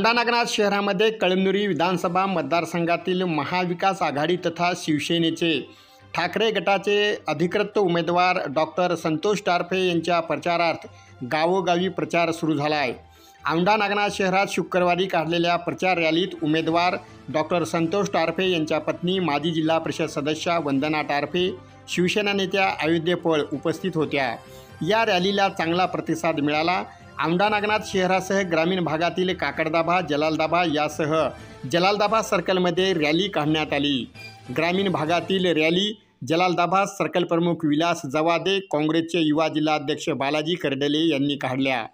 औंढा नागनाथ शहरामध्ये कळमनुरी विधानसभा मतदारसंघातील महाविकास आघाडी तथा शिवसेनेचे ठाकरे गटाचे अधिकृत उमेदवार डॉक्टर संतोष टारफे यांच्या प्रचारार्थ गावोगावी प्रचार सुरू झाला आहे। औंढा नागनाथ शहरात शुक्रवारी काढलेल्या प्रचार रॅलीत उमेदवार डॉक्टर संतोष टारफे यांच्या पत्नी माजी जिल्हा परिषद सदस्या वंदना टारफे, शिवसेना नेत्या अयोध्ये पळ उपस्थित होत्या। या रॅलीला चांगला प्रतिसाद मिळाला। औंढा नागनाथ शहरासह ग्रामीण भागातील काकडदाबा, जलालदाबा यासह जलालदाबा सर्कलमध्ये रॅली काढण्यात आली। ग्रामीण भागातील रॅली जलालदाबा सर्कल प्रमुख विलास जवादे, काँग्रेसचे युवा जिल्हाध्यक्ष बालाजी कर्डले यांनी काढल्या।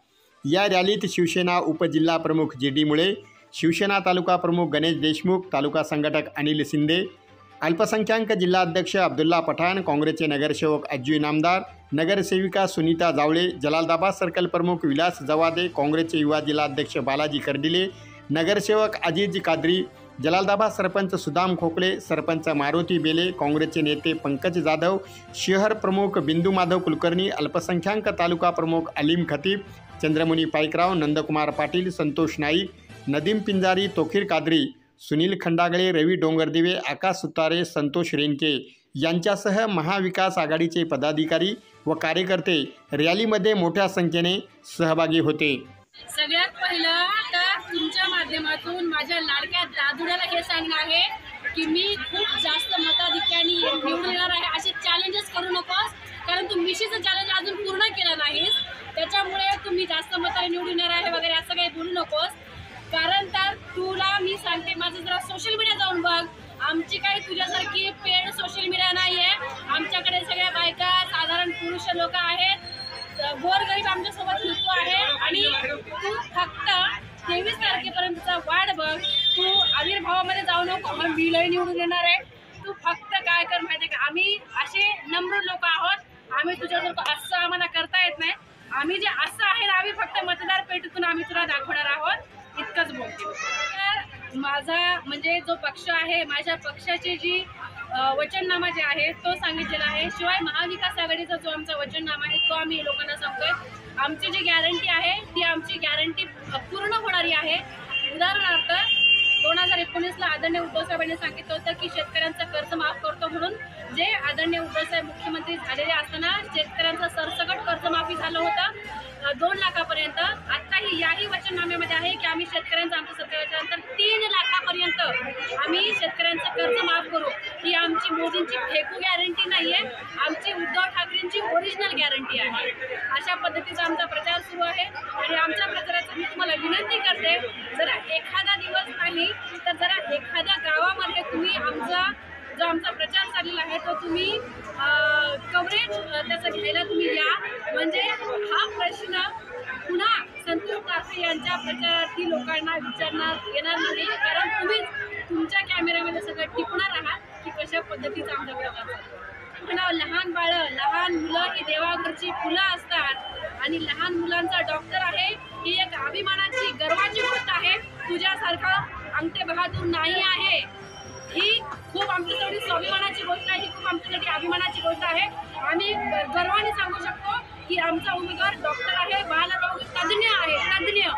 या रॅलीत शिवसेना उपजिल्हा प्रमुख जी.डी. मुळे, शिवसेना तालुका प्रमुख गणेश देशमुख, तालुका संघटक अनिल शिंदे, अल्पसंख्याक जिल्हाध्यक्ष अब्दुल्ला पठाण, काँग्रेसचे नगरसेवक अज्जू इनामदार, नगरसेविका सुनीता जावळे, जलालदाबा सर्कल प्रमुख विलास जवादे, काँग्रेसचे युवा जिल्हाध्यक्ष बालाजी कर्डिले, नगरसेवक अजीज कादरी, जलालदाबा सरपंच सुदाम खोकले, सरपंच मारुती बेले, काँग्रेसचे नेते पंकज जाधव, शहर प्रमुख बिंदू माधव कुलकर्णी, अल्पसंख्याक तालुका प्रमुख अलीम खतीब, चंद्रमुनी पाईकराव, नंदकुमार पाटील, संतोष नाईक, नदीम पिंजारी, तोखीर कादरी, सुनील खंडागळे, रवी डोंगरदिवे, आकाश सुतारे, संतोष रेणके यांच्यासह महाविकास आघाडीचे पदाधिकारी व कार्यकर्ते रॅलीमध्ये मोठ्या संख्येने सहभागी होते। सगळ्यात पहिलं तर तुमच्या माध्यमातून माझ्या लाडक्या दादुड्याला हे सांगणं आहे की मी खूप जास्त मताधिक्याने निवडून येणार आहे। असे चॅलेंजेस करू नकोस, कारण तू मिशीचं चॅलेंज अजून पूर्ण केलं नाहीस, त्याच्यामुळे तुम्ही जास्त मताने निवडून येणार आहे वगैरे असं काही बोलू नकोस। कारण तर तुला मी सांगते, माझं जरा सोशल मीडिया जाऊन बघ, आमची काही तुझ्यासारखी पेड सोशल मीडिया नाही आहे। आमच्याकडे सगळ्या बायका, साधारण पुरुष लोक आहेत, गोरगरीब आमच्यासोबत फिरतो आहे आणि तू फक्त 23 तारखेपर्यंतचा वाट बघ। तू आविर्भावामध्ये जाऊ नको, मी लय निवडून येणार आहे। तू फक्त काय कर माहिती आहे का, आम्ही असे नम्र लोक आहोत, आम्ही तुझ्यासारखं असं आम्हाला करता येत नाही। आम्ही जे असं आहे ना, आम्ही फक्त मतदार पेटीतून आम्ही तुला दाखवणार आहोत, इतकंच बोलते। तर माझा म्हणजे जो पक्ष आहे, माझ्या पक्षाची जी वचननामा जे आहे तो सांगितलेला आहे। शिवाय महाविकास आघाडीचा जो आमचा वचननामा आहे तो आम्ही लोकांना सांगतोय। आमची जी गॅरंटी आहे ती आमची गॅरंटी पूर्ण होणारी आहे। उदाहरणार्थ 2019ला आदरणीय उद्धव साहेबांनी सांगितलं होतं की शेतकऱ्यांचं कर्ज माफ करतो म्हणून। जे आदरणीय उद्धव साहेब मुख्यमंत्री झालेले असताना शेतकऱ्यांचं सरसकट कर्जमाफी झालं होतं 2 लाखापर्यंत। आत्ताही याही वचननाम्यामध्ये आहे की आम्ही शेतकऱ्यांचं आमच्या सरकारच्या नंतर 3 लाखापर्यंत आम्ही शेतकऱ्यांचं कर्ज माफ करू। ही आमची मोदींची फेकू गॅरंटी नाही आहे, आमची उद्धव ठाकरेंची ओरिजिनल गॅरंटी आहे। अशा पद्धतीचा आमचा प्रचार सुरू आहे आणि आमच्या प्रचाराची मी तुम्हाला विनंती करते, जरा एखादा दिवस नाही तर जरा एखाद्या गावामध्ये तुम्ही आमचा प्रचार चाललेला आहे तो तुम्ही कव्हरेज त्याचं घ्यायला तुम्ही या, म्हणजे हा प्रश्न पुन्हा संतोष टारफे यांच्या प्रचारार्थी लोकांना विचारणार येणार नाही, कारण तुम्ही तुमच्या कॅमेऱ्यामध्ये सगळं टिपणार आहात की कशा पद्धतीचा आमचा प्रचार चालतो। पण लहान बाळं, लहान मुलं ही देवाघरची फुलं असतात आणि लहान मुलांचा डॉक्टर आहे ही एक अभिमानाची, गर्वाची गोष्ट आहे। तुझ्यासारखा अंगठे बहादूर नाही आहे, ही खूप आमच्यासाठी स्वाभिमानाची गोष्ट आहे, ही खूप आमच्यासाठी अभिमानाची गोष्ट आहे। आम्ही गर्वाने सांगू शकतो की आमचा उमेदवार डॉक्टर आहे, बालरोग तज्ज्ञ आहे, तज्ज्ञ